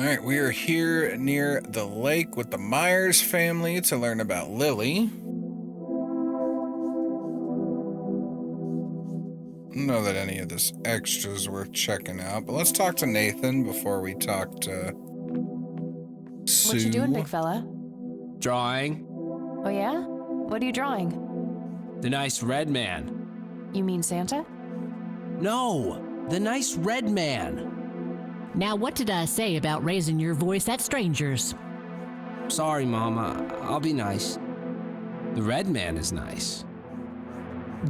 All right, we are here near the lake with the Myers family to learn about Lily. I don't know that any of this extra is worth checking out, but let's talk to Nathan before we talk to Sue. What you doing, big fella? Drawing. Oh yeah? What are you drawing? The nice red man. You mean Santa? No, the nice red man. Now, what did I say about raising your voice at strangers? Sorry, Mama. I'll be nice. The red man is nice.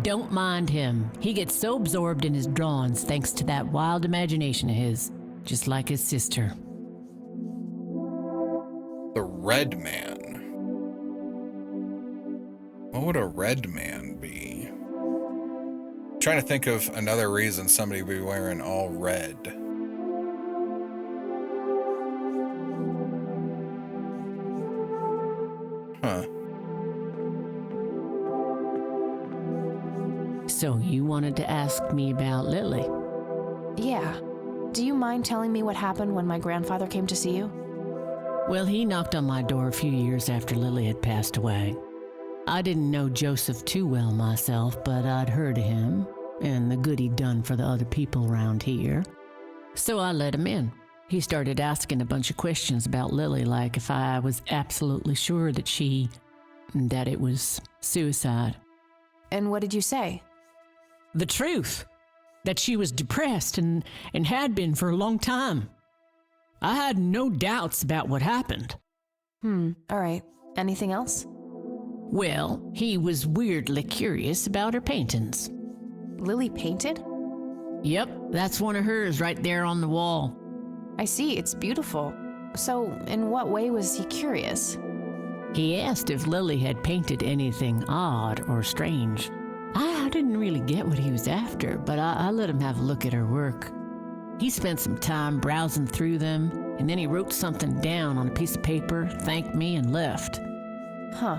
Don't mind him. He gets so absorbed in his drawings thanks to that wild imagination of his, just like his sister. The red man. What would a red man be? I'm trying to think of another reason somebody would be wearing all red. Huh. So you wanted to ask me about Lily? Yeah. Do you mind telling me what happened when my grandfather came to see you? Well, he knocked on my door a few years after Lily had passed away. I didn't know Joseph too well myself, but I'd heard of him and the good he'd done for the other people around here. So I let him in. He started asking a bunch of questions about Lily, like if I was absolutely sure that it was suicide. And what did you say? The truth, that she was depressed and had been for a long time. I had no doubts about what happened. All right. Anything else? Well, he was weirdly curious about her paintings. Lily painted? Yep, that's one of hers right there on the wall. I see, it's beautiful. So, in what way was he curious? He asked if Lily had painted anything odd or strange. I didn't really get what he was after, but I let him have a look at her work. He spent some time browsing through them, and then he wrote something down on a piece of paper, thanked me, and left. Huh.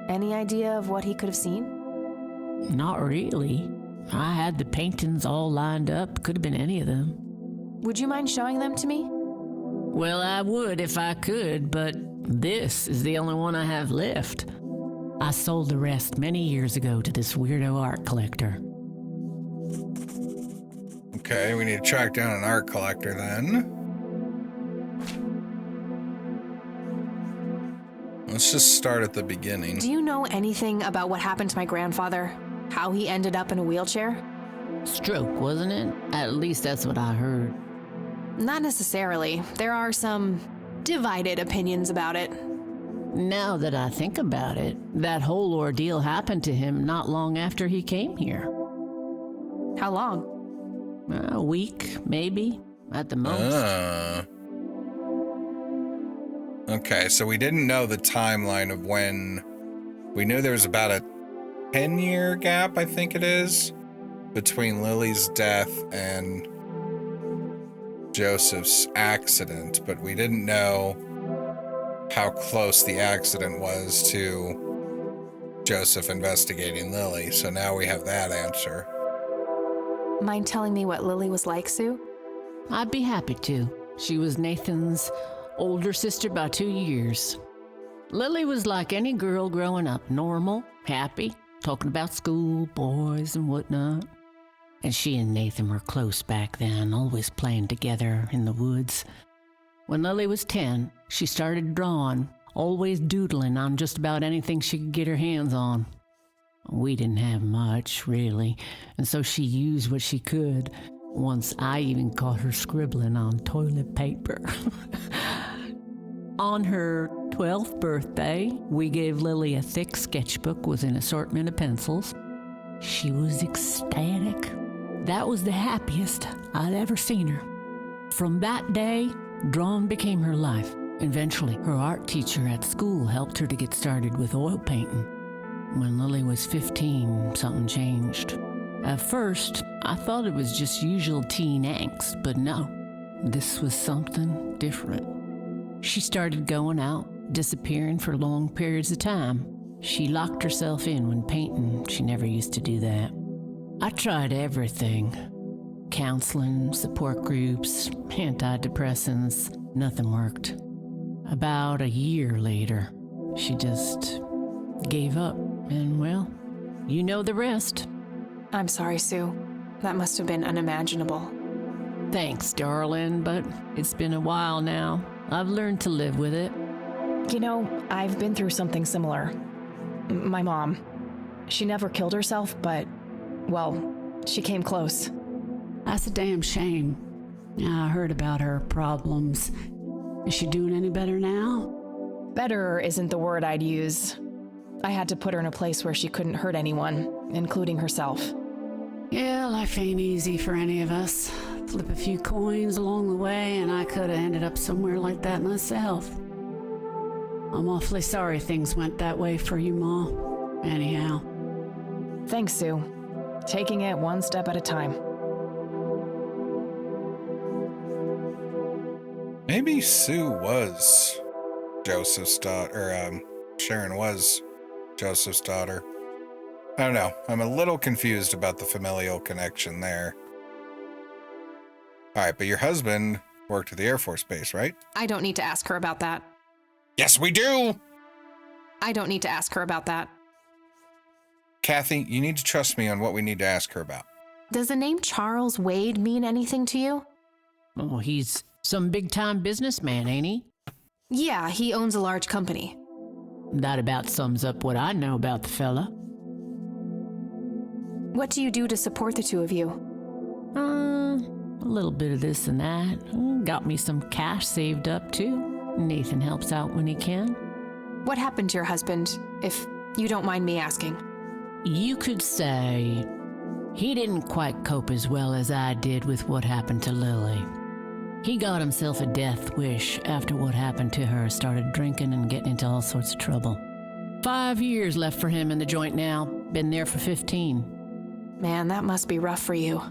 Any idea of what he could have seen? Not really. I had the paintings all lined up. Could have been any of them. Would you mind showing them to me? Well, I would if I could, but this is the only one I have left. I sold the rest many years ago to this weirdo art collector. Okay, we need to track down an art collector then. Let's just start at the beginning. Do you know anything about what happened to my grandfather? How he ended up in a wheelchair? Stroke, wasn't it? At least that's what I heard. Not necessarily. There are some divided opinions about it. Now that I think about it, that whole ordeal happened to him not long after he came here. How long? A week, maybe, at the most. Okay, so we didn't know the timeline of when. We knew there was about a 10-year gap, I think it is, between Lily's death and Joseph's accident, but we didn't know how close the accident was to Joseph investigating Lily, so now we have that answer. Mind telling me what Lily was like, Sue? I'd be happy to. She was Nathan's older sister by 2 years. Lily was like any girl growing up, normal, happy, talking about school, boys, and whatnot. And she and Nathan were close back then, always playing together in the woods. When Lily was 10, she started drawing, always doodling on just about anything she could get her hands on. We didn't have much, really, and so she used what she could. Once I even caught her scribbling on toilet paper. On her 12th birthday, we gave Lily a thick sketchbook with an assortment of pencils. She was ecstatic. That was the happiest I'd ever seen her. From that day, drawing became her life. Eventually, her art teacher at school helped her to get started with oil painting. When Lily was 15, something changed. At first, I thought it was just usual teen angst, but no, this was something different. She started going out, disappearing for long periods of time. She locked herself in when painting. She never used to do that. I tried everything. Counseling, support groups, antidepressants. Nothing worked. About a year later, she just gave up, and well, you know the rest. I'm sorry, Sue. That must have been unimaginable. Thanks, darling, but it's been a while now. I've learned to live with it. You know, I've been through something similar. My mom. She never killed herself, but, well, she came close. That's a damn shame. I heard about her problems. Is she doing any better now? Better isn't the word I'd use. I had to put her in a place where she couldn't hurt anyone, including herself. Yeah, life ain't easy for any of us. Flip a few coins along the way, and I could have ended up somewhere like that myself. I'm awfully sorry things went that way for you, Ma. Anyhow. Thanks, Sue. Taking it one step at a time. Maybe Sue was Joseph's daughter, or Sharon was Joseph's daughter. I don't know. I'm a little confused about the familial connection there. All right, but your husband worked at the Air Force Base, right? I don't need to ask her about that. Yes, we do! I don't need to ask her about that. Kathy, you need to trust me on what we need to ask her about. Does the name Charles Wade mean anything to you? Oh, he's some big-time businessman, ain't he? Yeah, he owns a large company. That about sums up what I know about the fella. What do you do to support the two of you? A little bit of this and that. Got me some cash saved up, too. Nathan helps out when he can. What happened to your husband, if you don't mind me asking? You could say he didn't quite cope as well as I did with what happened to Lily. He got himself a death wish after what happened to her, started drinking and getting into all sorts of trouble. 5 years left for him in the joint now. Been there for 15. Man, that must be rough for you.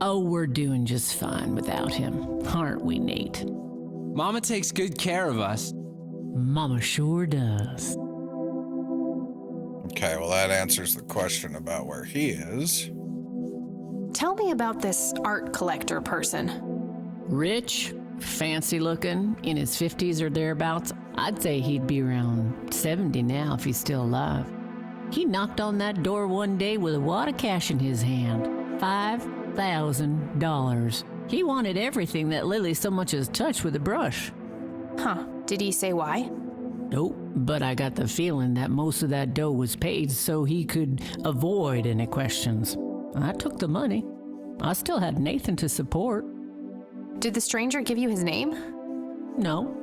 Oh, we're doing just fine without him, aren't we, Nate? Mama takes good care of us. Mama sure does. Okay, well, that answers the question about where he is. Tell me about this art collector person. Rich, fancy looking, in his 50s or thereabouts. I'd say he'd be around 70 now if he's still alive. He knocked on that door one day with a wad of cash in his hand. $5,000. He wanted everything that Lily so much as touched with a brush. Huh, did he say why? Nope, but I got the feeling that most of that dough was paid so he could avoid any questions. I took the money. I still had Nathan to support. Did the stranger give you his name? No.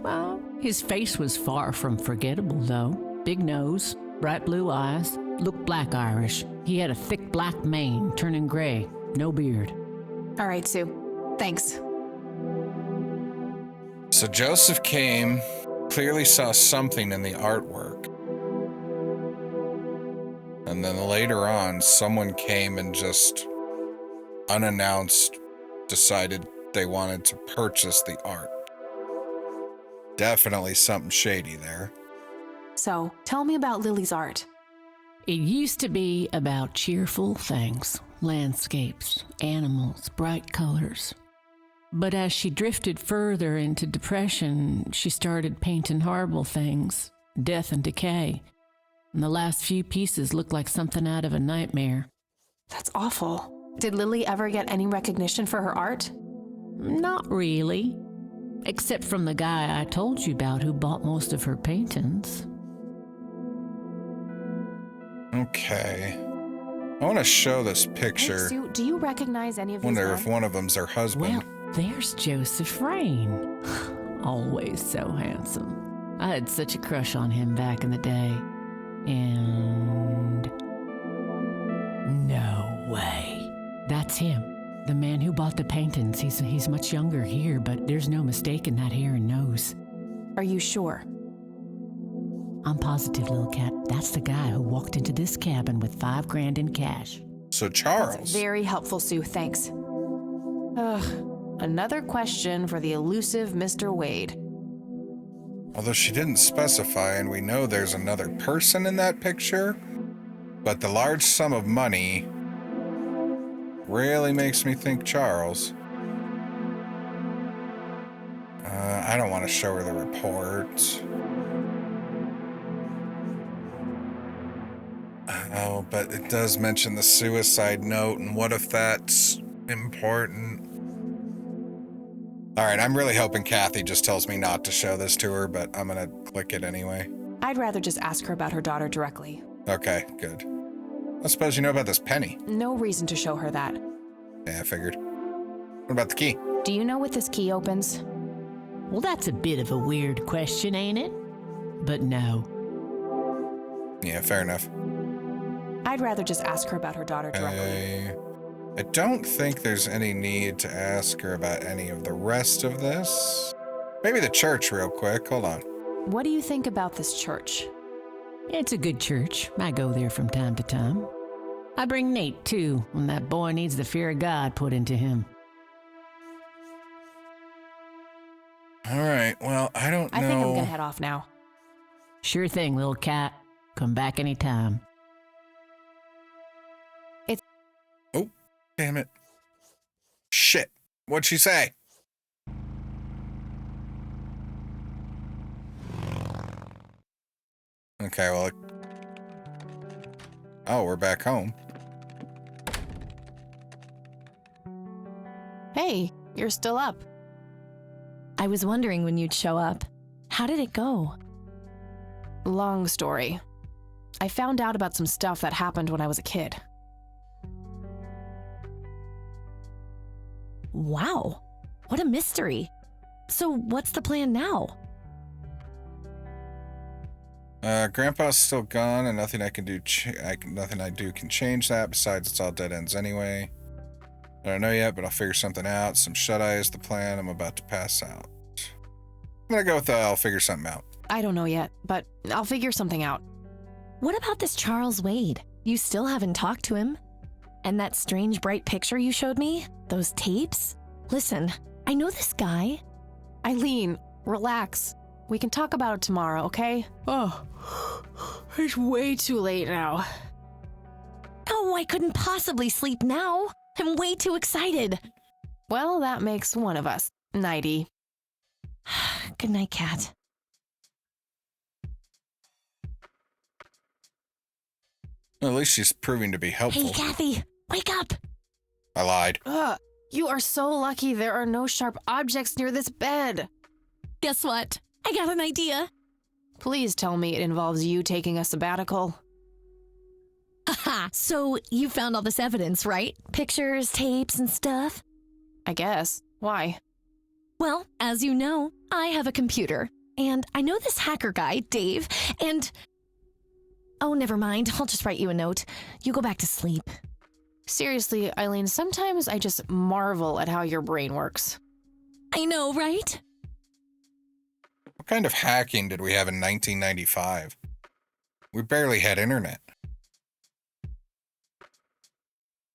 Well, his face was far from forgettable, though. Big nose, bright blue eyes, looked black Irish. He had a thick black mane, turning gray, no beard. All right, Sue. Thanks. So Joseph came, clearly saw something in the artwork. And then later on, someone came and just unannounced decided they wanted to purchase the art. Definitely something shady there. So, tell me about Lily's art. It used to be about cheerful things, landscapes, animals, bright colors. But as she drifted further into depression, she started painting horrible things, death and decay. And the last few pieces looked like something out of a nightmare. That's awful. Did Lily ever get any recognition for her art? Not really, except from the guy I told you about who bought most of her paintings. Okay. I want to show this picture. Hey, Sue, do you recognize any of these Wonder men? if one of them's her husband. Well, there's Joseph Rain. Always so handsome. I had such a crush on him back in the day. And... no way. That's him. The man who bought the paintings. He's much younger here, but there's no mistaking that hair and nose. Are you sure? I'm positive, little cat. That's the guy who walked into this cabin with $5,000 in cash. So Charles. Very helpful, Sue. Thanks. Another question for the elusive Mr. Wade. Although she didn't specify, and we know there's another person in that picture, but the large sum of money really makes me think Charles. I don't want to show her the report. Oh, but it does mention the suicide note, and what if that's important? All right, I'm really hoping Kathy just tells me not to show this to her, but I'm gonna click it anyway. I'd rather just ask her about her daughter directly. Okay, good. I suppose you know about this penny. No reason to show her that. Yeah, I figured. What about the key? Do you know what this key opens? Well, that's a bit of a weird question, ain't it? But no. Yeah, fair enough. I'd rather just ask her about her daughter directly. I don't think there's any need to ask her about any of the rest of this. Maybe the church real quick. Hold on. What do you think about this church? It's a good church. I go there from time to time. I bring Nate, too, when that boy needs the fear of God put into him. All right, well, I don't know. I think I'm gonna head off now. Sure thing, little cat. Come back anytime. Damn it. Shit. What'd she say? Okay, well... Oh, we're back home. Hey, you're still up. I was wondering when you'd show up. How did it go? Long story. I found out about some stuff that happened when I was a kid. Wow, what a mystery. So what's the plan now? Grandpa's still gone, and nothing I can do. Nothing I do can change that. Besides, it's all dead ends anyway. I don't know yet, but I'll figure something out. Some shut-eye is the plan. I'm about to pass out. I'm gonna go with I'll figure something out. I don't know yet, but I'll figure something out. What about this Charles Wade? You still haven't talked to him? And that strange bright picture you showed me? Those tapes? Listen, I know this guy. Eileen, relax. We can talk about it tomorrow, okay? Oh, it's way too late now. Oh, I couldn't possibly sleep now. I'm way too excited. Well, that makes one of us. Nighty. Good night, Cat. Well, at least she's proving to be helpful. Hey, Kathy, wake up. I lied. You are so lucky there are no sharp objects near this bed. Guess what? I got an idea. Please tell me it involves you taking a sabbatical. Aha! So you found all this evidence, right? Pictures, tapes, and stuff? I guess. Why? Well, as you know, I have a computer. And I know this hacker guy, Dave, and... Oh, never mind. I'll just write you a note. You go back to sleep. Seriously, Eileen, sometimes I just marvel at how your brain works. I know, right? What kind of hacking did we have in 1995? We barely had internet.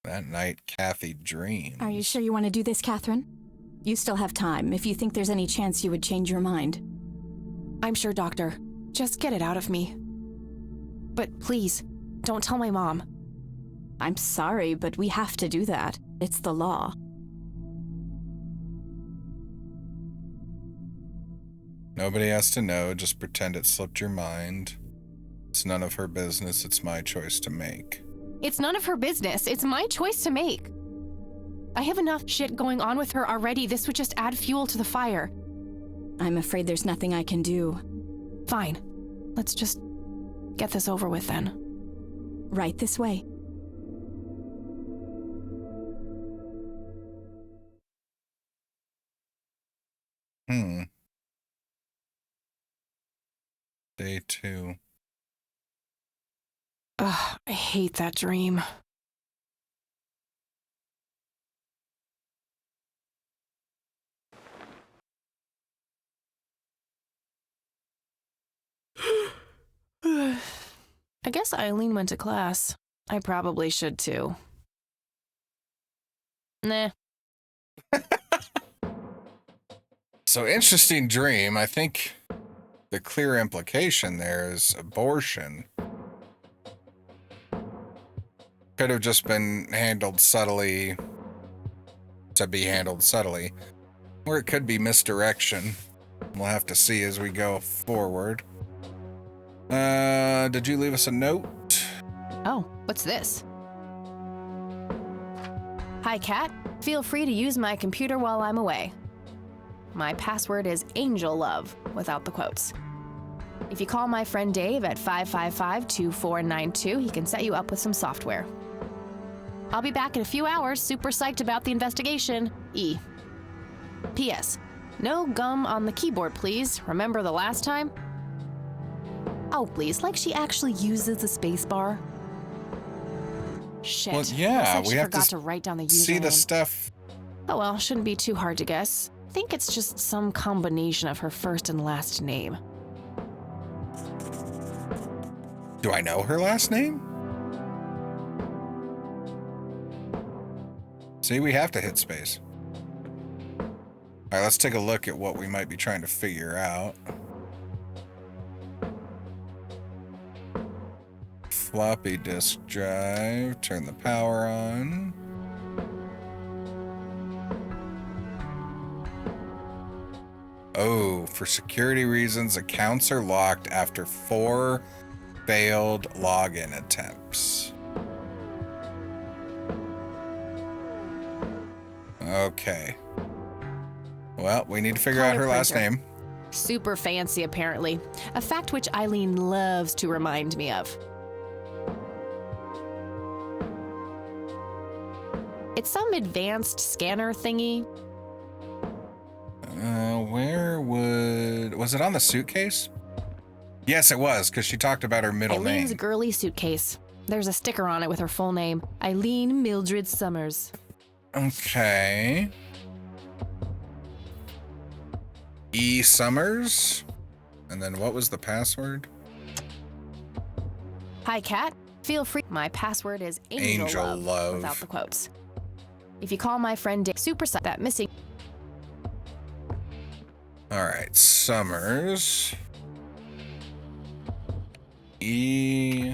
That night, Kathy dreamed. Are you sure you want to do this, Catherine? You still have time if you think there's any chance you would change your mind. I'm sure, Doctor. Just get it out of me. But please, don't tell my mom. I'm sorry, but we have to do that. It's the law. Nobody has to know. Just pretend it slipped your mind. It's none of her business. It's my choice to make. It's none of her business. It's my choice to make. I have enough shit going on with her already. This would just add fuel to the fire. I'm afraid there's nothing I can do. Fine. Let's just get this over with then. Right this way. Day 2. Ugh, I hate that dream. I guess Eileen went to class. I probably should too. Nah. So interesting dream. I think the clear implication there is abortion. Could have just been handled subtly to be handled subtly. Or it could be misdirection. We'll have to see as we go forward. Did you leave us a note? Oh, what's this? Hi, Kat. Feel free to use my computer while I'm away. My password is Angel Love, without the quotes. If you call my friend Dave at 555-2492, he can set you up with some software. I'll be back in a few hours, super psyched about the investigation. E. P.S. No gum on the keyboard, please. Remember the last time? Oh, please, like she actually uses the space bar. Shit. Well, yeah, Looks like we she have forgot to to write down the username. See the stuff. Oh well, shouldn't be too hard to guess. I think it's just some combination of her first and last name. Do I know her last name? See, we have to hit space. All right, let's take a look at what we might be trying to figure out. Floppy disk drive, turn the power on. Oh, for security reasons, accounts are locked after 4 failed login attempts. Okay. Well, we need to figure out her last name. Super fancy, apparently. A fact which Eileen loves to remind me of. It's some advanced scanner thingy. Where was it on the suitcase? Yes, it was, because she talked about her middle Eileen's name. girly suitcase. There's a sticker on it with her full name, Eileen Mildred Summers. Okay. E. Summers? And then what was the password? Hi, Kat. Feel free. My password is Angel Love. without the quotes. If you call my friend Dave, super that missing. All right, Summers. E.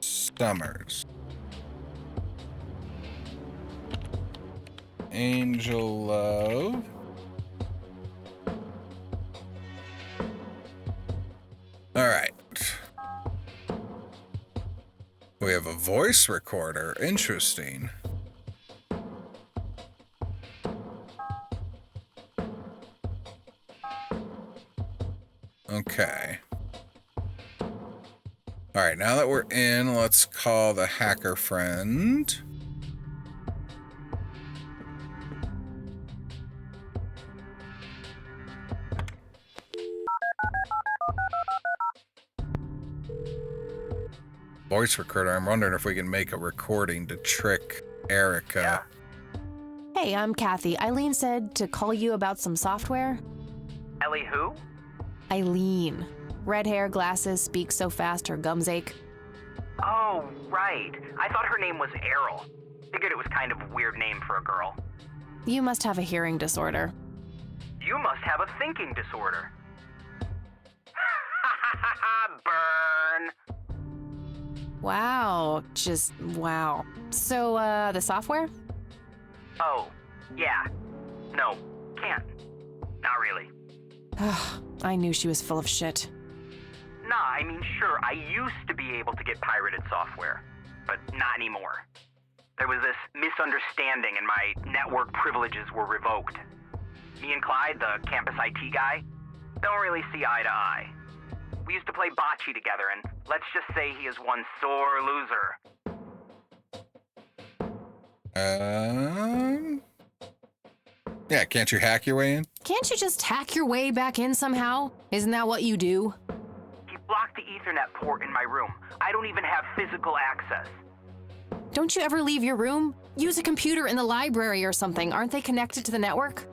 Summers. Angel Love. All right. We have a voice recorder. Interesting. Okay. All right, now that we're in, let's call the hacker friend. Voice recorder. I'm wondering if we can make a recording to trick Erica. Hey, I'm Kathy. Eileen said to call you about some software. Ellie who? Eileen. Red hair, glasses, speaks so fast her gums ache. Oh, right. I thought her name was Errol. Figured it was kind of a weird name for a girl. You must have a hearing disorder. You must have a thinking disorder. Burn. Wow, just wow. So, the software? Oh, yeah. No, can't. Not really. I knew she was full of shit. Nah, I mean, sure, I used to be able to get pirated software, but not anymore. There was this misunderstanding and my network privileges were revoked. Me and Clyde, the campus IT guy, don't really see eye to eye. We used to play bocce together, and let's just say he is one sore loser. Yeah, can't you hack your way in? Can't you just hack your way back in somehow? Isn't that what you do? He blocked the Ethernet port in my room. I don't even have physical access. Don't you ever leave your room? Use a computer in the library or something. Aren't they connected to the network?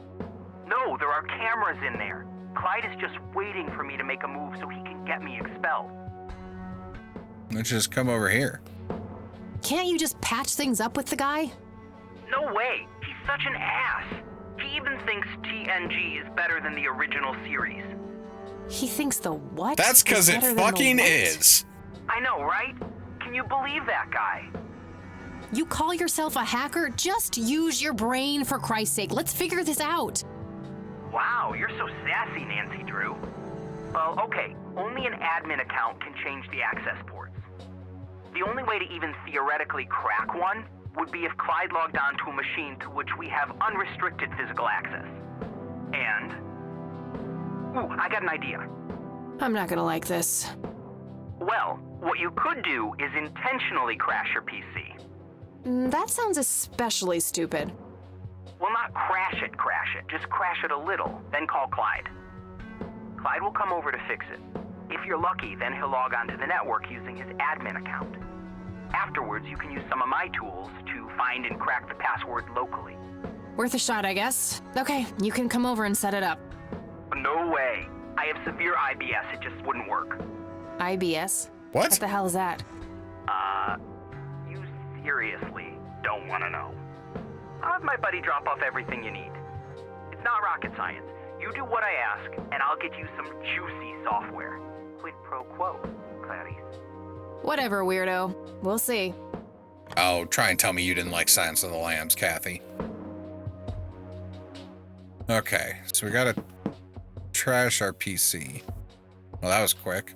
No, there are cameras in there. Clyde is just waiting for me to make a move so he can get me expelled. Let's just come over here. Can't you just patch things up with the guy? No way. He's such an ass. He even thinks TNG is better than the original series. He thinks the what? That's because it fucking is. I know, right? Can you believe that guy? You call yourself a hacker? Just use your brain, for Christ's sake. Let's figure this out. Wow, you're so sassy, Nancy Drew. Well, okay, only an admin account can change the access ports. The only way to even theoretically crack one would be if Clyde logged onto a machine to which we have unrestricted physical access. And... Ooh, I got an idea. I'm not gonna like this. Well, what you could do is intentionally crash your PC. That sounds especially stupid. Well, not crash it, just crash it a little, then call Clyde. Clyde will come over to fix it. If you're lucky, then he'll log onto the network using his admin account. Afterwards, you can use some of my tools to find and crack the password locally. Worth a shot, I guess. Okay, you can come over and set it up. No way. I have severe IBS, it just wouldn't work. IBS? What? What the hell is that? You seriously don't want to know. I'll have my buddy drop off everything you need. It's not rocket science. You do what I ask, and I'll get you some juicy software. Quid pro quo, Clarice. Whatever, weirdo. We'll see. Oh, try and tell me you didn't like Silence of the Lambs, Kathy. Okay, so we gotta trash our PC. Well, that was quick.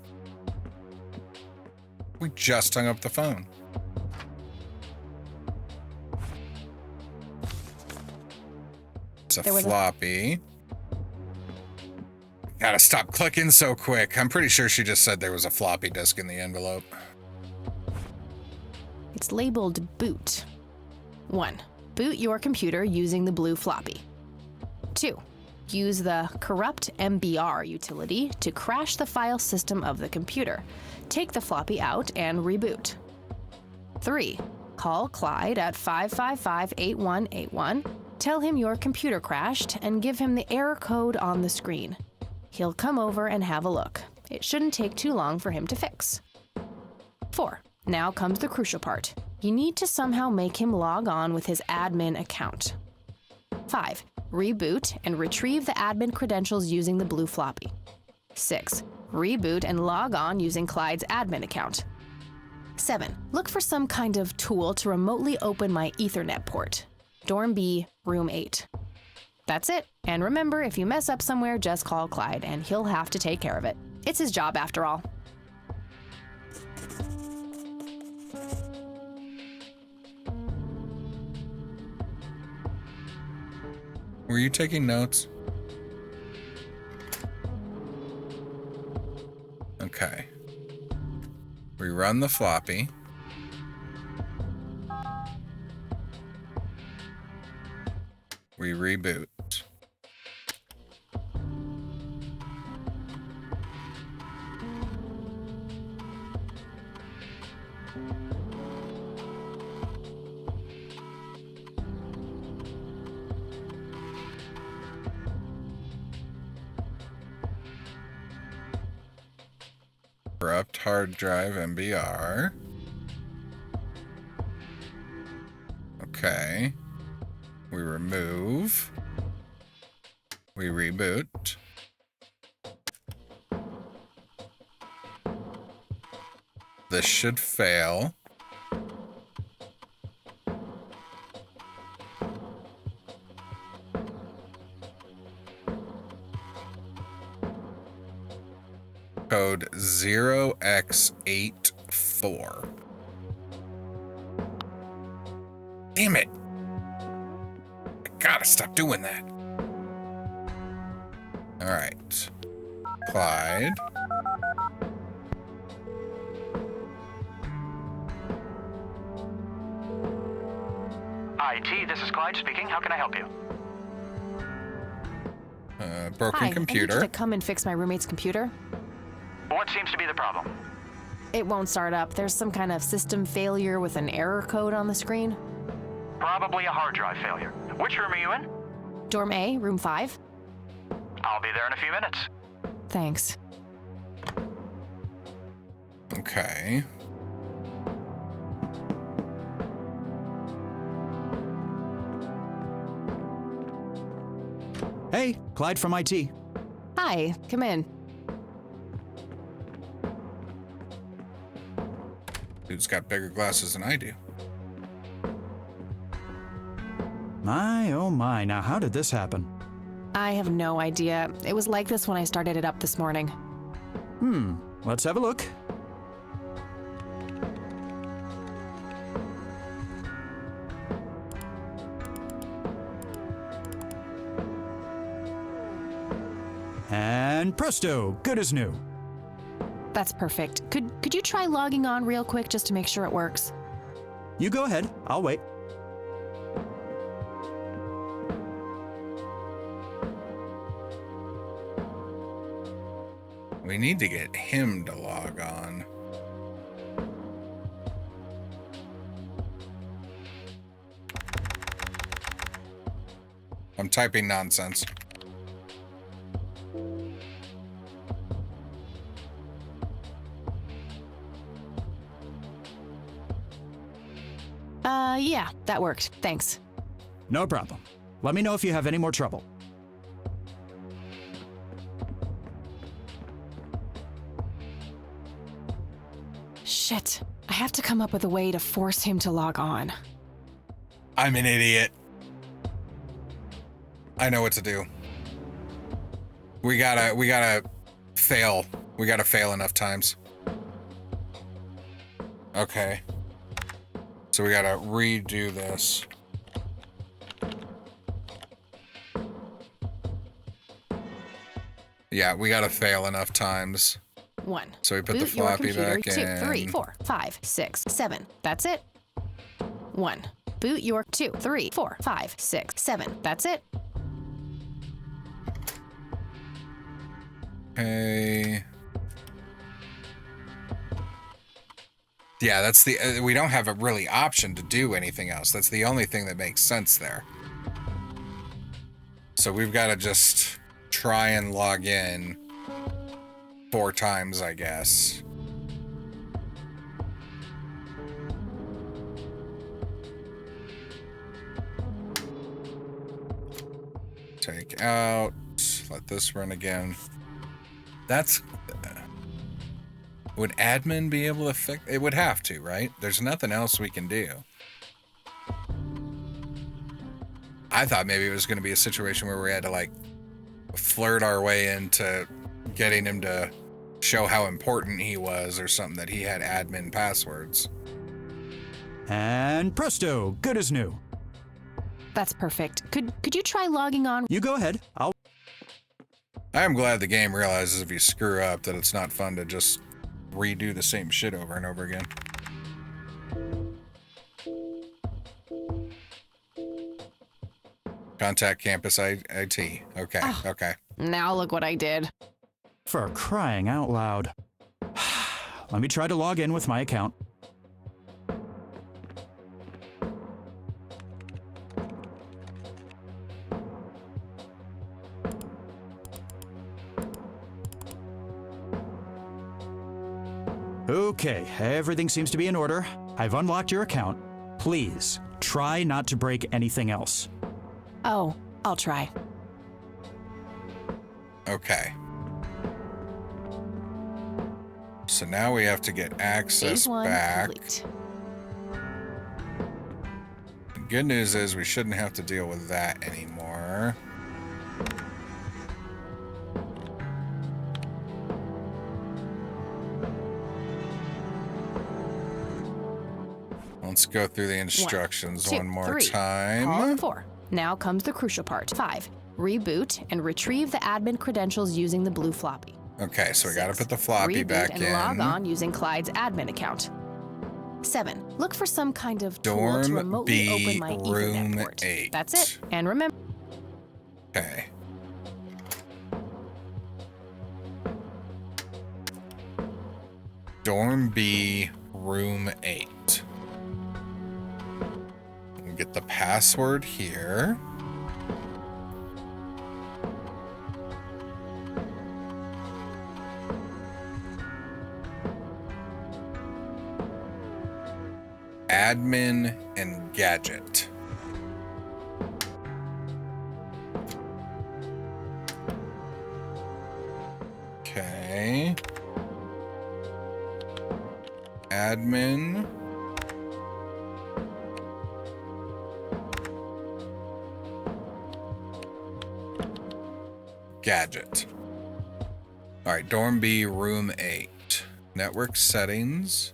We just hung up the phone. It's a floppy. Gotta stop clicking so quick. I'm pretty sure she just said there was a floppy disk in the envelope. It's labeled boot. 1. Boot your computer using the blue floppy. 2. Use the corrupt MBR utility to crash the file system of the computer. Take the floppy out and reboot. 3. Call Clyde at 555-8181. Tell him your computer crashed and give him the error code on the screen. He'll come over and have a look. It shouldn't take too long for him to fix. 4. Now comes the crucial part. You need to somehow make him log on with his admin account. 5. Reboot and retrieve the admin credentials using the blue floppy. 6. Reboot and log on using Clyde's admin account. 7. Look for some kind of tool to remotely open my Ethernet port. Dorm B, room 8. That's it. And remember, if you mess up somewhere, just call Clyde and he'll have to take care of it. It's his job after all. Were you taking notes? Okay. We run the floppy. We reboot. Corrupt hard drive MBR. Okay. We remove. We reboot. This should fail. Code 0x84. Damn it. I gotta stop doing that. All right. Clyde. IT, this is Clyde speaking. How can I help you? Broken Hi, computer. I need you to come and fix my roommate's computer. What seems to be the problem? It won't start up. There's some kind of system failure with an error code on the screen. Probably a hard drive failure. Which room are you in? Dorm A, room 5. I'll be there in a few minutes. Thanks. Okay. Hey, Clyde from IT. Hi, come in. Dude's got bigger glasses than I do. My, oh my, now how did this happen? I have no idea. It was like this when I started it up this morning. Let's have a look. And presto, good as new. That's perfect. Could you try logging on real quick just to make sure it works? You go ahead, I'll wait. We need to get him to log on. I'm typing nonsense. Yeah, that worked. Thanks. No problem. Let me know if you have any more trouble. Shit. I have to come up with a way to force him to log on. I'm an idiot. I know what to do. We gotta fail. We gotta fail enough times. Okay. So we gotta redo this. Yeah, we gotta fail enough times. 1. So we put the Boot your floppy computer. back 2, in. 3, 4, 5, 6, 7. That's it. 1. Boot your 2, 3, 4, 5, 6, 7. That's it. Okay. Yeah, that's the we don't have a really option to do anything else. That's the only thing that makes sense there. So we've got to just try and log in 4 times, I guess. Take out. Let this run again. That's... Would admin be able to fix... It would have to, right? There's nothing else we can do. I thought maybe it was going to be a situation where we had to, like, flirt our way into getting him to show how important he was or something, that he had admin passwords. And presto, good as new. That's perfect. Could you try logging on? You go ahead, I'll... I am glad the game realizes if you screw up that it's not fun to just redo the same shit over and over again. Contact campus IT. Okay, okay. Now look what I did. For crying out loud. Let me try to log in with my account. Okay, everything seems to be in order. I've unlocked your account. Please, try not to break anything else. Oh, I'll try. Okay. So now we have to get access Phase 1 back. complete. The good news is we shouldn't have to deal with that anymore. Let's go through the instructions 1, 2, one more 3. time. Call 4. Now comes the crucial part. 5. Reboot and retrieve the admin credentials using the blue floppy. Okay, so we gotta 6. put the floppy Reboot back and in. log on using Clyde's admin account. 7. Look for some kind of tool to Dorm remotely B, open my room Ethernet port. 8. That's it. And remember... Okay. Dorm B, room 8. We'll get the password here. Admin and gadget. Okay. Admin. gadget. All right, dorm B, room 8. Network settings.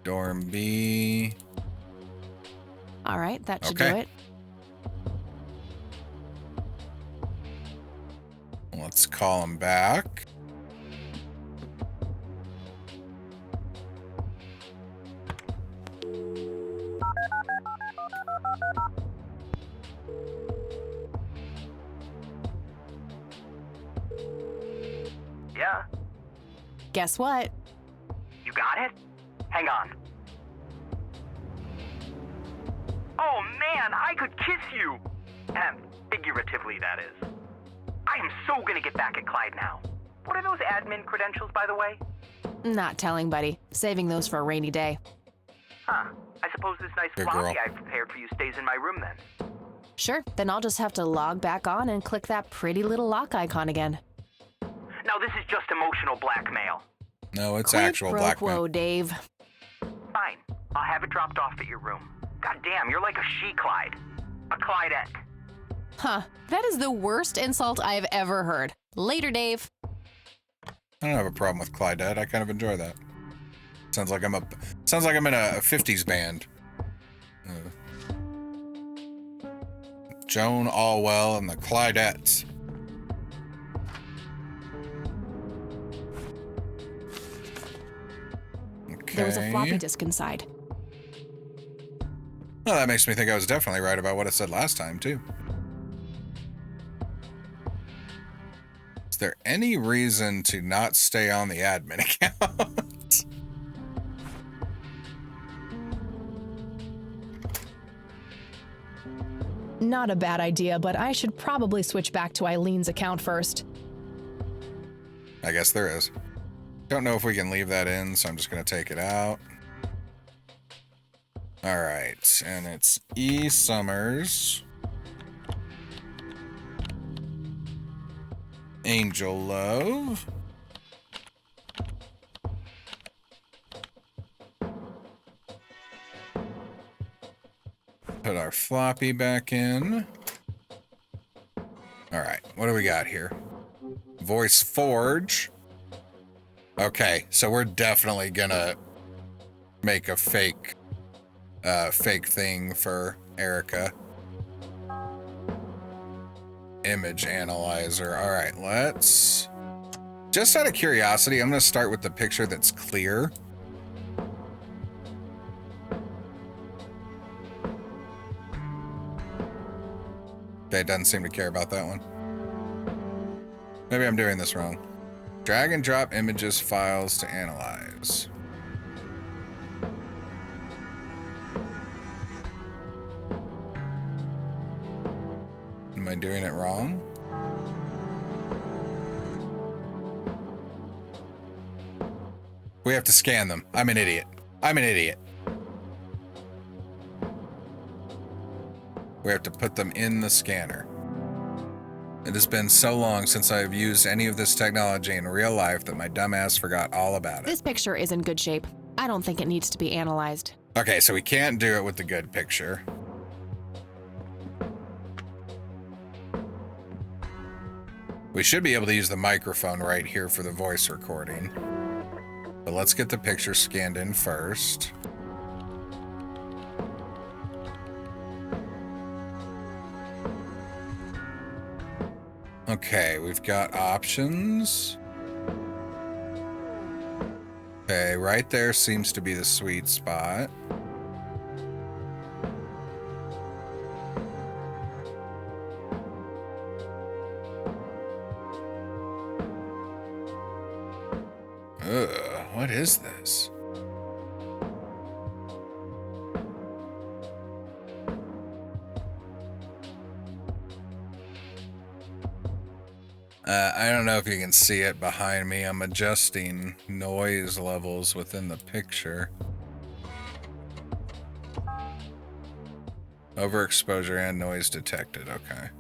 Dorm B. All right, that should Okay. do it. Let's call him back. Yeah, Guess what? you got it? Hang on. Oh man, I could kiss you! Figuratively, that is. I am so gonna get back at Clyde now. What are those admin credentials, by the way? Not telling, buddy. Saving those for a rainy day. Huh. I suppose this nice Good floppy girl. I've prepared for you stays in my room then. Sure, then I'll just have to log back on and click that pretty little lock icon again. Now this is just emotional blackmail. No, it's Quid actual pro blackmail. quo, Dave. Fine. I'll have it dropped off at your room. God damn, you're like a she-Clyde. A Clydette. Huh, that is the worst insult I've ever heard. Later, Dave. I don't have a problem with Clydette. I kind of enjoy that. Sounds like I'm in a 50s band. Joan Allwell and the Clydettes. Okay. There was a floppy disk inside. Well, that makes me think I was definitely right about what I said last time, too. Is there any reason to not stay on the admin account? Not a bad idea, but I should probably switch back to Eileen's account first. I guess there is. Don't know if we can leave that in, so I'm just going to take it out. All right, and it's E. Summers. Angel Love. Put our floppy back in. All right, what do we got here? Voice Forge. Okay, so we're definitely gonna make a fake thing for Erica. Image analyzer. All right, let's, just out of curiosity, I'm gonna start with the picture that's clear. Okay, doesn't seem to care about that one. Maybe I'm doing this wrong. Drag and drop images files to analyze. Am I doing it wrong? We have to scan them. I'm an idiot. I'm an idiot. We have to put them in the scanner. It has been so long since I've used any of this technology in real life that my dumbass forgot all about it. This picture is in good shape. I don't think it needs to be analyzed. Okay, so we can't do it with the good picture. We should be able to use the microphone right here for the voice recording. But let's get the picture scanned in first. Okay, we've got options. Okay, right there seems to be the sweet spot. Ugh, what is this? I don't know if you can see it behind me. I'm adjusting noise levels within the picture. Overexposure and noise detected, okay.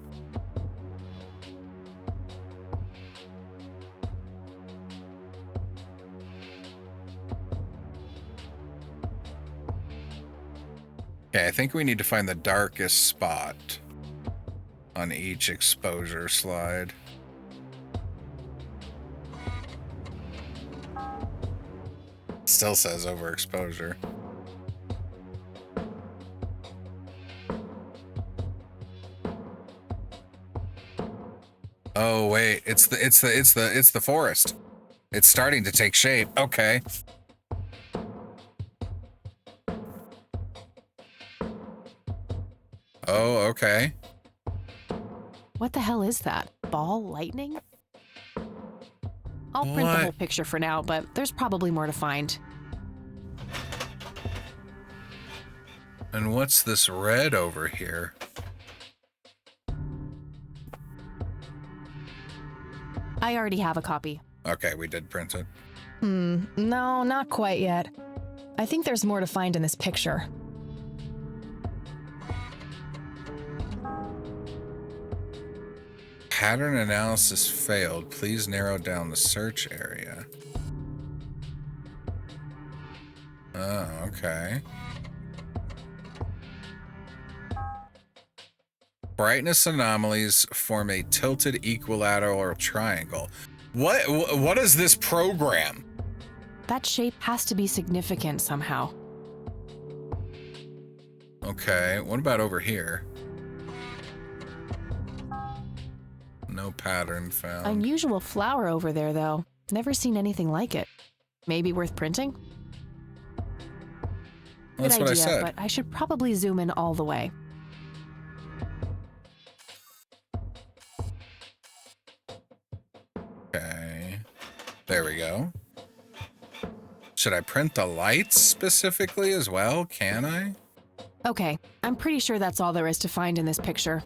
Okay, I think we need to find the darkest spot on each exposure slide. Still says overexposure. Oh wait, it's the forest. It's starting to take shape. Okay. Oh, okay. What the hell is that? Ball lightning? I'll print the whole picture for now, but there's probably more to find. And what's this red over here? I already have a copy. Okay, we did print it. No, not quite yet. I think there's more to find in this picture. Pattern analysis failed. Please narrow down the search area. Oh, okay. Brightness anomalies form a tilted equilateral triangle. What is this program? That shape has to be significant somehow. Okay, what about over here? No pattern found. Unusual flower over there, though. Never seen anything like it. Maybe worth printing? That's Good what idea, I said. but I should probably zoom in all the way. Okay. There we go. Should I print the lights specifically as well? Can I? Okay, I'm pretty sure that's all there is to find in this picture.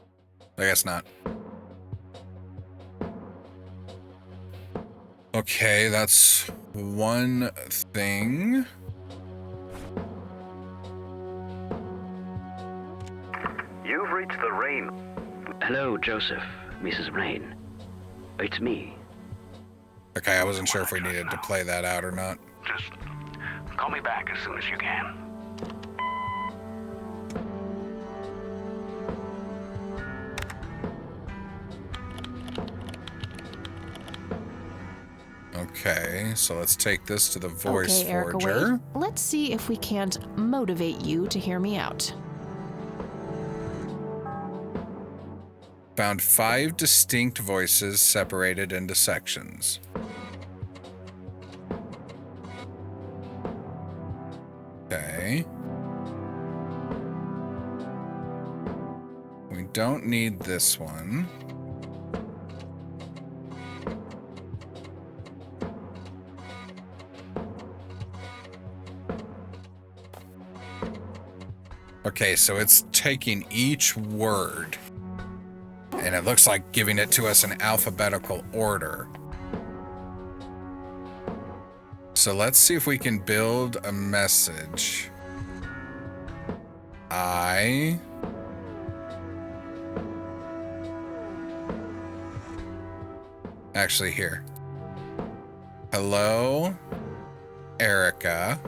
I guess not. Okay, that's one thing. You've reached the Rain. Hello, Joseph, Mrs. Rain. It's me. Okay, I wasn't sure if we needed to play that out or not. Just call me back as soon as you can. Okay, so let's take this to the voice Okay, Erica, forger. wait. Let's see if we can't motivate you to hear me out. Found 5 distinct voices separated into sections. Okay. We don't need this one. Okay, so it's taking each word, and it looks like giving it to us in alphabetical order. So let's see if we can build a message. Actually, here. Hello, Erica.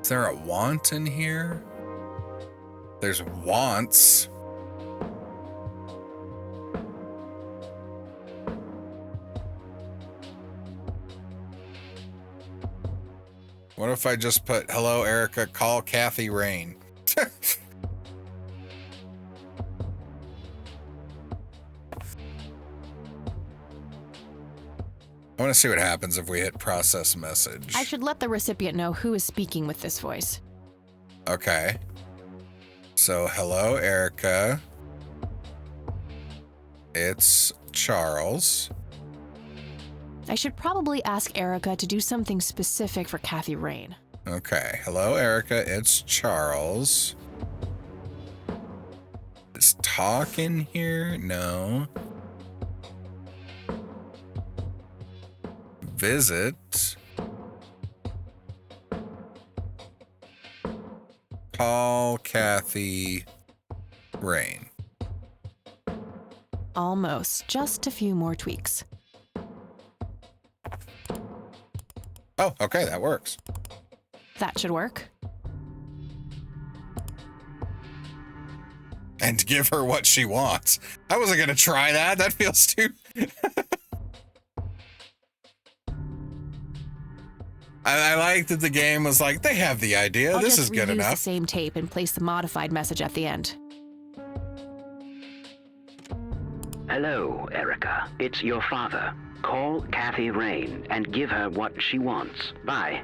Is there a want in here? There's wants. What if I just put, hello, Erica, call Kathy Rain? I want to see what happens if we hit process message. I should let the recipient know who is speaking with this voice. Okay. So, hello, Erica. It's Charles. I should probably ask Erica to do something specific for Kathy Rain. Okay. Hello, Erica. It's Charles. Is talk in here? No. Visit. Call Kathy Rain. Almost. Just a few more tweaks. Oh, okay, that works. That should work. And give her what she wants. I wasn't going to try that. That feels too... I like that the game was like, they have the idea. I'll This just is good reuse enough. the same tape and place the modified message at the end. Hello, Erica. It's your father. Call Kathy Rain and give her what she wants. Bye.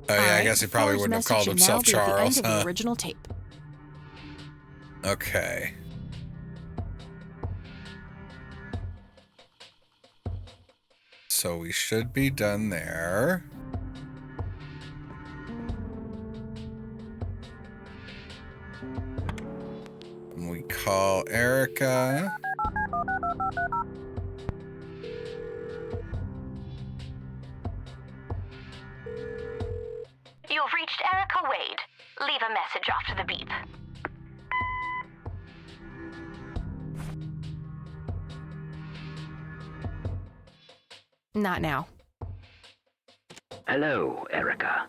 Oh yeah, I Alright, guess he probably forged wouldn't have message called should now himself be at the end Charles, of the huh? original tape. Okay. So we should be done there. And we call Erica. You've reached Erica Wade. Leave a message after the beep. Not now. Hello, Erica.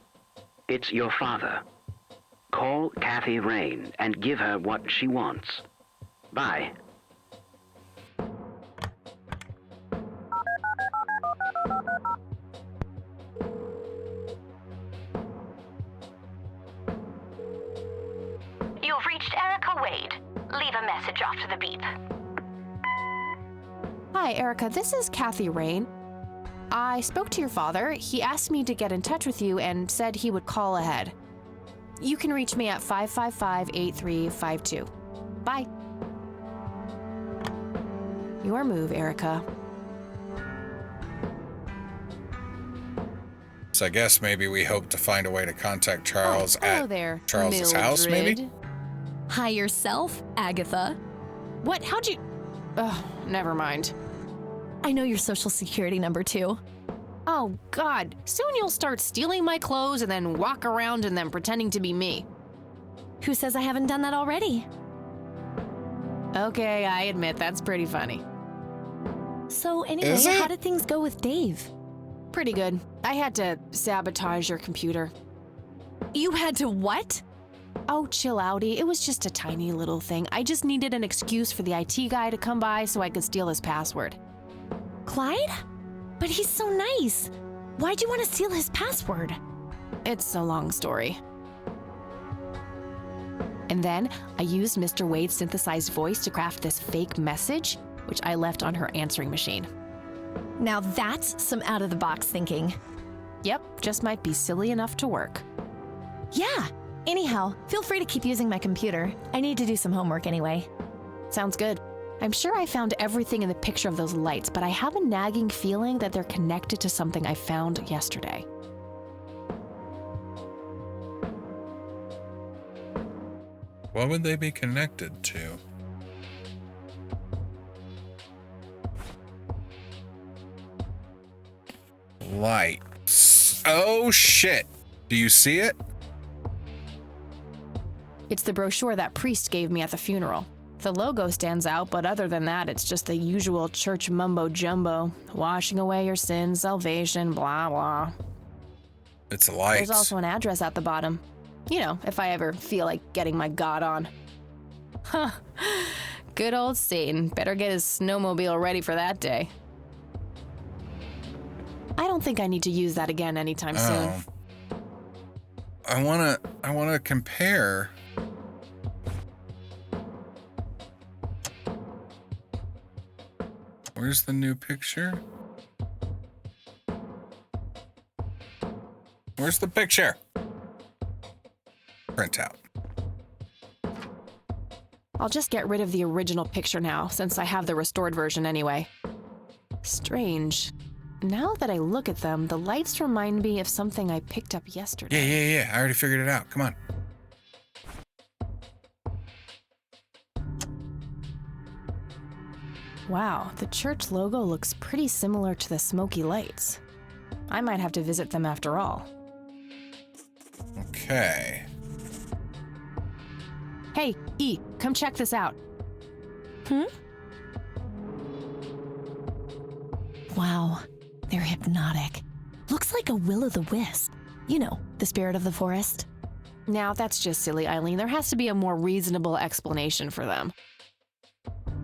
It's your father. Call Kathy Rain and give her what she wants. Bye. You've reached Erica Wade. Leave a message after the beep. Hi, Erica. This is Kathy Rain. I spoke to your father. He asked me to get in touch with you and said he would call ahead. You can reach me at 555-8352. Bye. Your move, Erica. So I guess maybe we hope to find a way to contact Charles Hello at there, Charles's house, maybe? Mildred. Hi yourself, Agatha. What? How'd you... Ugh, never mind. I know your social security number too. Oh, God. Soon you'll start stealing my clothes and then walk around in them pretending to be me. Who says I haven't done that already? Okay, I admit that's pretty funny. So anyway, Is it? how did things go with Dave? Pretty good. I had to sabotage your computer. You had to what? Oh, chill outy. It was just a tiny little thing. I just needed an excuse for the IT guy to come by so I could steal his password. Clyde? But he's so nice. Why'd you want to steal his password? It's a long story. And then I used Mr. Wade's synthesized voice to craft this fake message, which I left on her answering machine. Now that's some out-of-the-box thinking. Yep, just might be silly enough to work. Yeah. Anyhow, feel free to keep using my computer. I need to do some homework anyway. Sounds good. I'm sure I found everything in the picture of those lights, but I have a nagging feeling that they're connected to something I found yesterday. What would they be connected to? Lights. Oh, shit. Do you see it? It's the brochure that priest gave me at the funeral. The logo stands out, but other than that, it's just the usual church mumbo-jumbo. Washing away your sins, salvation, blah, blah. It's lights. There's also an address at the bottom. You know, if I ever feel like getting my god on. Huh. Good old Satan. Better get his snowmobile ready for that day. I don't think I need to use that again anytime soon. I wanna compare. Where's the new picture? Where's the picture? Print out. I'll just get rid of the original picture now, since I have the restored version anyway. Strange. Now that I look at them, the lights remind me of something I picked up yesterday. Yeah. I already figured it out. Come on. Wow, the church logo looks pretty similar to the smoky lights. I might have to visit them after all. Okay. Hey, E, come check this out. Wow, they're hypnotic. Looks like a will-o'-the-wisp. You know, the spirit of the forest. Now, that's just silly, Eileen. There has to be a more reasonable explanation for them.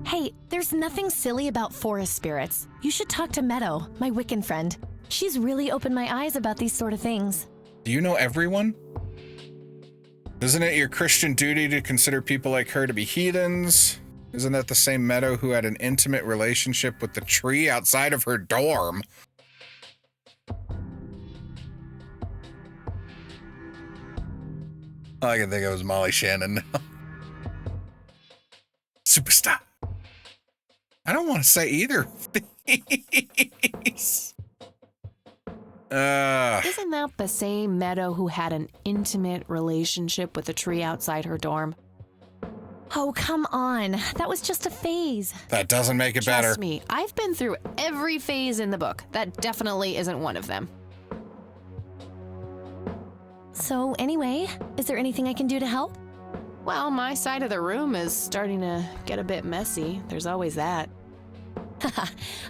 Hey, there's nothing silly about forest spirits. You should talk to Meadow, my Wiccan friend. She's really opened my eyes about these sort of things. Do you know everyone? Isn't it your Christian duty to consider people like her to be heathens? Isn't that the same Meadow who had an intimate relationship with the tree outside of her dorm? All I can think of was Molly Shannon now. Superstar. I don't want to say either. Isn't that the same Meadow who had an intimate relationship with the tree outside her dorm? Oh, come on. That was just a phase. That doesn't make it better. Trust me, I've been through every phase in the book. That definitely isn't one of them. So anyway, is there anything I can do to help? Well, my side of the room is starting to get a bit messy. There's always that. Haha,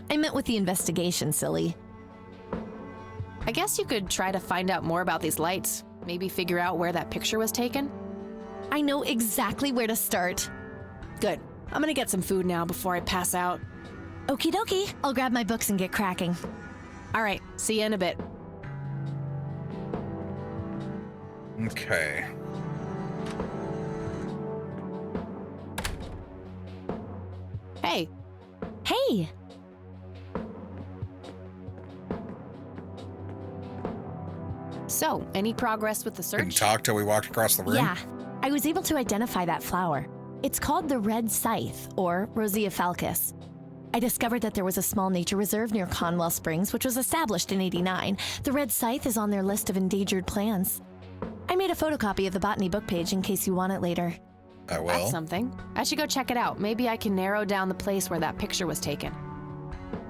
I meant with the investigation, silly. I guess you could try to find out more about these lights. Maybe figure out where that picture was taken. I know exactly where to start. Good. I'm gonna get some food now before I pass out. Okie dokie. I'll grab my books and get cracking. All right, see you in a bit. Okay. Hey. Hey! So, any progress with the search? Couldn't talk till we walked across the room? Yeah, I was able to identify that flower. It's called the red scythe, or Rosea falcus. I discovered that there was a small nature reserve near Conwell Springs, which was established in '89. The red scythe is on their list of endangered plants. I made a photocopy of the botany book page in case you want it later. I will. That's something. I should go check it out. Maybe I can narrow down the place where that picture was taken.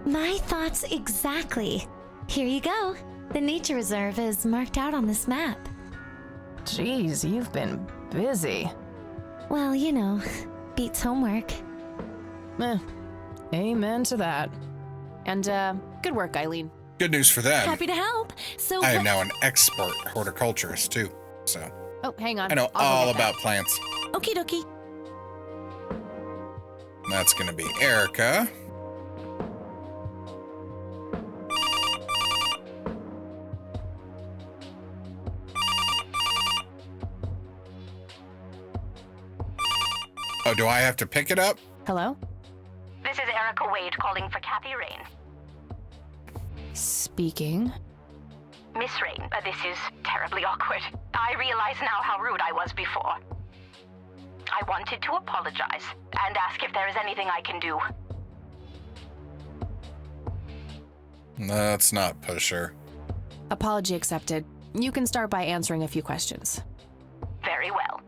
My thoughts exactly. Here you go. The nature reserve is marked out on this map. Jeez, you've been busy. Well, you know, beats homework. Amen to that. And, good work, Eileen. Good news for them. Happy to help. So I am now an expert horticulturist, too. So Oh, hang on. I know all about plants. Okie dokie. That's going to be Erica. Oh, do I have to pick it up? Hello? This is Erica Wade calling for Kathy Rain. Speaking. Miss Rain, this is terribly awkward. I realize now how rude I was before. I wanted to apologize and ask if there is anything I can do. Let's not push her. Apology accepted. You can start by answering a few questions. Very well.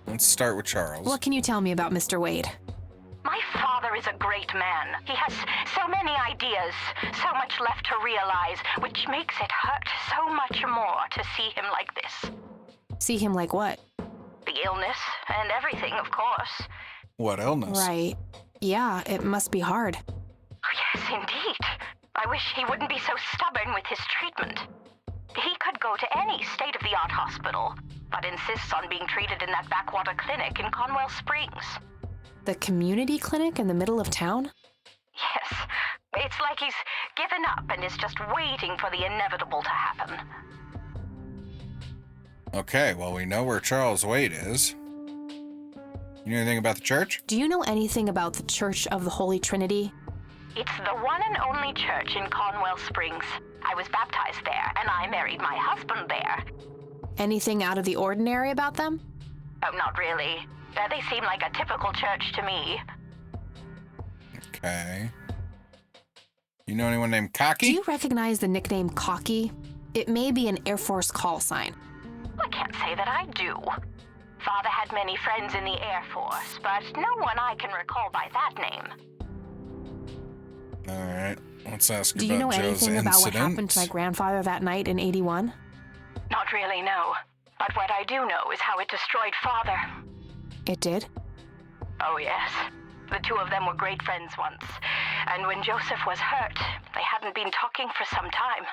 Let's start with Charles. What can you tell me about Mr. Wade? My father is a great man. He has so many ideas, so much left to realize, which makes it hurt so much more to see him like this. See him like what? The illness and everything, of course. What illness? Right. Yeah, it must be hard. Yes, indeed. I wish he wouldn't be so stubborn with his treatment. He could go to any state-of-the-art hospital, but insists on being treated in that backwater clinic in Conwell Springs. The community clinic in the middle of town? Yes. It's like he's given up and is just waiting for the inevitable to happen. Okay, well, we know where Charles Wade is. You know anything about the church? Do you know anything about the Church of the Holy Trinity? It's the one and only church in Conwell Springs. I was baptized there, and I married my husband there. Anything out of the ordinary about them? Oh, not really. They seem like a typical church to me. Okay. You know anyone named Cocky? Do you recognize the nickname Cocky? It may be an Air Force call sign. I can't say that I do. Father had many friends in the Air Force, but no one I can recall by that name. All right, let's ask Do about you know Joe's anything about what incident. happened to my grandfather that night in '81? Not really, no. But what I do know is how it destroyed Father. It did? Oh, yes. The two of them were great friends once. And when Joseph was hurt, they hadn't been talking for some time.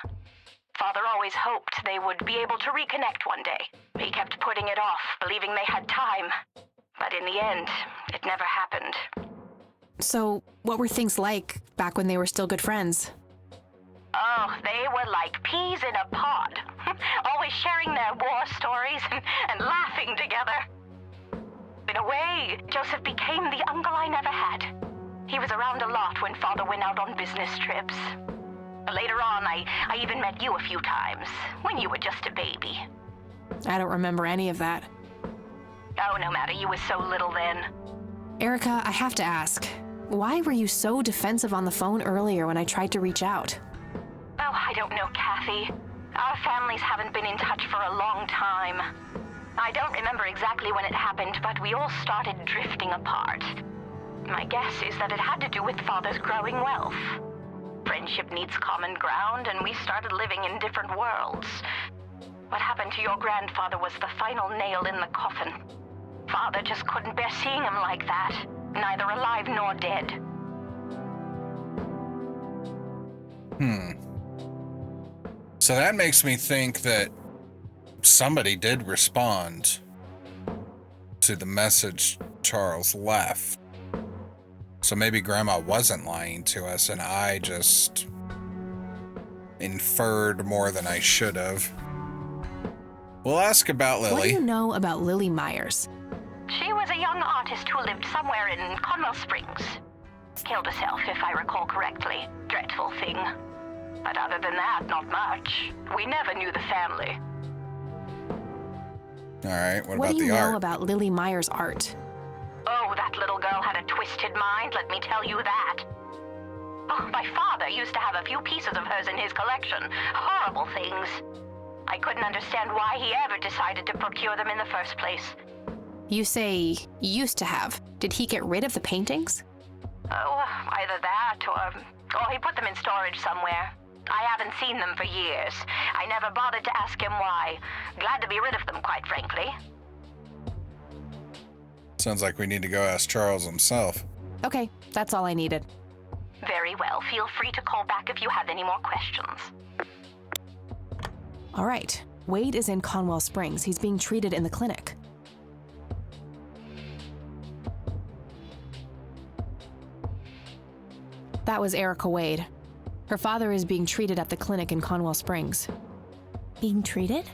Father always hoped they would be able to reconnect one day. He kept putting it off, believing they had time. But in the end, it never happened. So, what were things like back when they were still good friends? Oh, they were like peas in a pod. Always sharing their war stories and laughing together. In a way, Joseph became the uncle I never had. He was around a lot when Father went out on business trips. Later on, I even met you a few times, when you were just a baby. I don't remember any of that. Oh, no matter, you were so little then. Erica, I have to ask, why were you so defensive on the phone earlier when I tried to reach out? Oh, I don't know, Kathy. Our families haven't been in touch for a long time. I don't remember exactly when it happened, but we all started drifting apart. My guess is that it had to do with Father's growing wealth. Friendship needs common ground, and we started living in different worlds. What happened to your grandfather was the final nail in the coffin. Father just couldn't bear seeing him like that, neither alive nor dead. So that makes me think that somebody did respond to the message Charles left. So maybe Grandma wasn't lying to us and I just inferred more than I should have. We'll ask about Lily. What do you know about Lily Myers? She was a young artist who lived somewhere in Conwell Springs. Killed herself, if I recall correctly. Dreadful thing. But other than that, not much. We never knew the family. All right, what What about do you the know art? about Lily Myers' art? Oh, that little girl had a twisted mind, let me tell you that. Oh, my father used to have a few pieces of hers in his collection. Horrible things. I couldn't understand why he ever decided to procure them in the first place. You say used to have. Did he get rid of the paintings? Oh, either that or he put them in storage somewhere. I haven't seen them for years. I never bothered to ask him why. Glad to be rid of them, quite frankly. Sounds like we need to go ask Charles himself. Okay, that's all I needed. Very well. Feel free to call back if you have any more questions. All right, Wade is in Conwell Springs. He's being treated in the clinic. That was Erica Wade. Her father is being treated at the clinic in Conwell Springs. Being treated?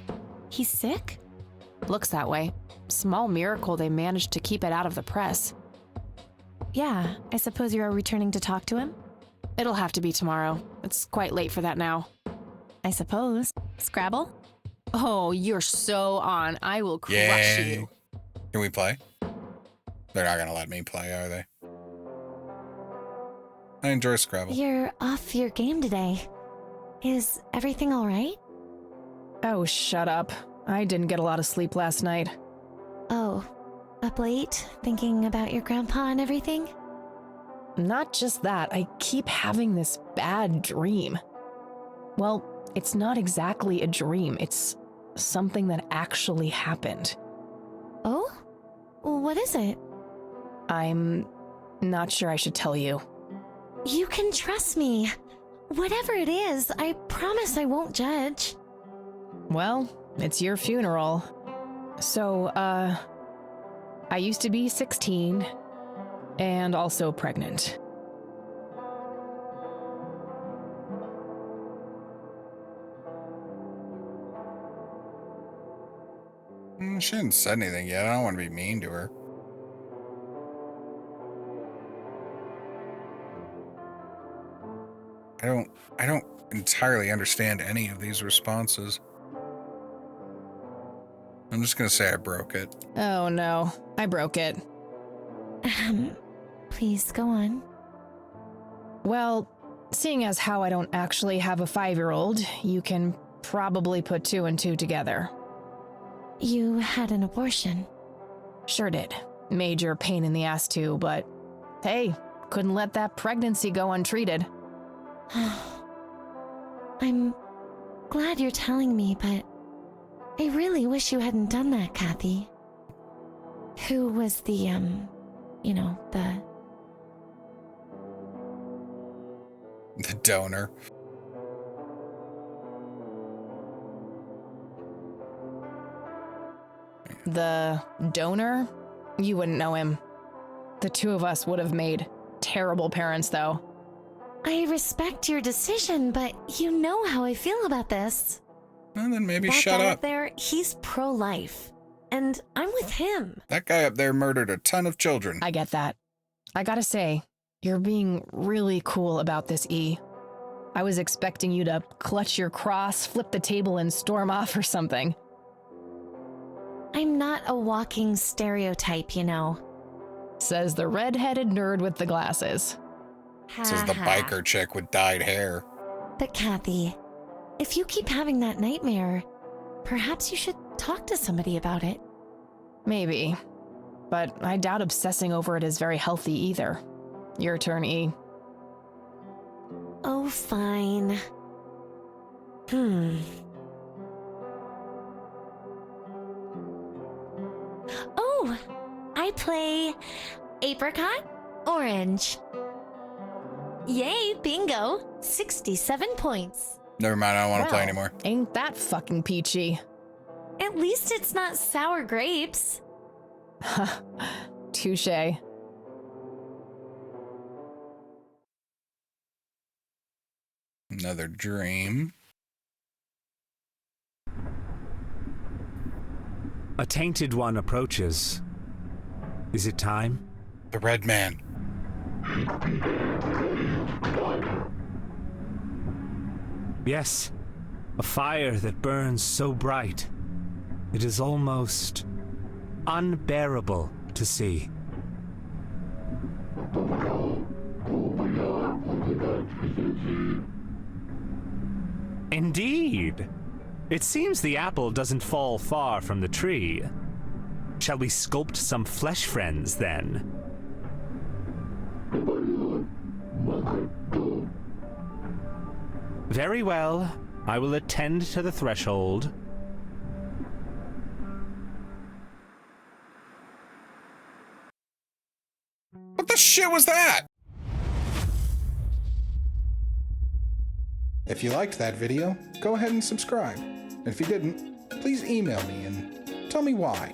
He's sick? Looks that way. Small miracle they managed to keep it out of the press. Yeah, I suppose you're returning to talk to him? It'll have to be tomorrow. It's quite late for that now. I suppose. Scrabble? Oh, you're so on. I will crush Yay. you. Can we play? They're not going to let me play, are they? I enjoy Scrabble. You're off your game today. Is everything all right? Oh, shut up. I didn't get a lot of sleep last night. Oh, up late, thinking about your grandpa and everything? Not just that, I keep having this bad dream. Well, it's not exactly a dream, it's something that actually happened. Oh? What is it? I'm not sure I should tell you. You can trust me. Whatever it is, I promise I won't judge. Well, it's your funeral. So, I used to be 16 and also pregnant. She hasn't said anything yet. I don't want to be mean to her. I don't entirely understand any of these responses. I'm just gonna say I broke it. Oh no, I broke it. Please go on. Well, seeing as how I don't actually have a 5-year-old, you can probably put 2 and 2 together. You had an abortion. Sure did. Major pain in the ass too, but hey, couldn't let that pregnancy go untreated. I'm glad you're telling me, but I really wish you hadn't done that, Kathy. Who was the donor. The donor? You wouldn't know him. The two of us would have made terrible parents, though. I respect your decision, but you know how I feel about this. Well, then maybe That shut guy up. up there, he's pro-life. And I'm with him. That guy up there murdered a ton of children. I get that. I gotta say, you're being really cool about this, E. I was expecting you to clutch your cross, flip the table, and storm off or something. I'm not a walking stereotype, you know. Says the red-headed nerd with the glasses. Says the biker chick with dyed hair. But Kathy, if you keep having that nightmare, perhaps you should talk to somebody about it. Maybe. But I doubt obsessing over it is very healthy either. Your turn, E. Oh, fine. Oh, I play apricot, orange. Yay, bingo. 67 points. Never mind, I don't want to play anymore. Ain't that fucking peachy. At least it's not sour grapes. Touché. Another dream. A tainted one approaches. Is it time? The Red Man. Yes, a fire that burns so bright. It is almost unbearable to see. Indeed. It seems the apple doesn't fall far from the tree. Shall we sculpt some flesh friends, then? Very well. I will attend to the threshold. What the shit was that? If you liked that video, go ahead and subscribe. And if you didn't, please email me and tell me why.